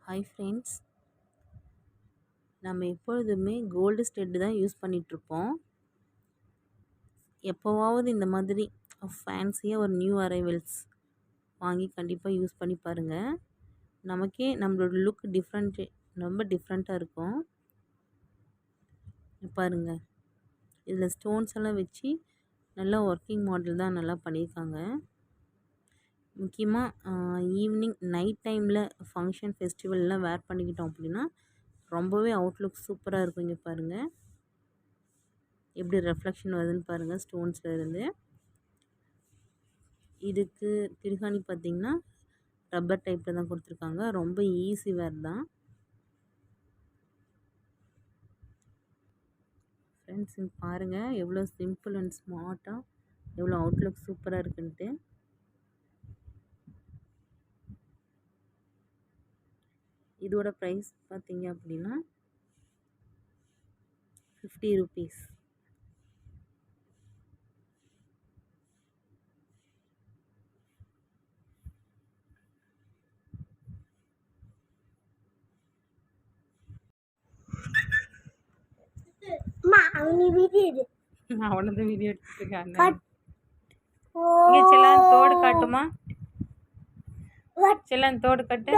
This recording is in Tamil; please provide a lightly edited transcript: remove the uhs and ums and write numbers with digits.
ஹாய் ஃப்ரெண்ட்ஸ், நம்ம எப்பொழுதுமே கோல்டு ஸ்டெட்டு தான் யூஸ் பண்ணிகிட்ருப்போம். எப்போவாவது இந்த மாதிரி ஃபேன்சியாக ஒரு நியூ அரைவல்ஸ் வாங்கி கண்டிப்பாக யூஸ் பண்ணி பாருங்கள். நமக்கே நம்மளோட லுக் ரொம்ப டிஃப்ரெண்ட்டாக இருக்கும். பாருங்கள், இதில் ஸ்டோன்ஸ் எல்லாம் வச்சு நல்லா ஒர்க்கிங் மாடல் தான் நல்லா பண்ணியிருக்காங்க. முக்கியமாக ஈவினிங் நைட் டைமில் ஃபங்க்ஷன் ஃபெஸ்டிவல்லாம் வேர் பண்ணிக்கிட்டோம் அப்படின்னா ரொம்பவே அவுட்லுக் சூப்பராக இருக்கும். இங்கே பாருங்கள் எப்படி ரெஃப்ளெக்ஷன் வருதுன்னு பாருங்கள் ஸ்டோன்ஸில் இருந்து. இதுக்கு திருகாணி பார்த்திங்கன்னா ரப்பர் டைப்பில் தான் கொடுத்துருக்காங்க. ரொம்ப ஈஸி வேர் தான் ஃப்ரெண்ட்ஸ். பாருங்கள் எவ்வளோ சிம்பிள் அண்ட் ஸ்மார்ட்டாக எவ்வளோ அவுட்லுக் சூப்பராக இருக்குன்ட்டு. இதோட ப்ரைஸ் பார்த்தீங்க அப்படின்னா 50 rupees. அவனது வீடியோ எடுத்துருக்காங்க. இங்கே செல்லான் தோடு காட்டுமா? செல்லான் தோடு கட்டு.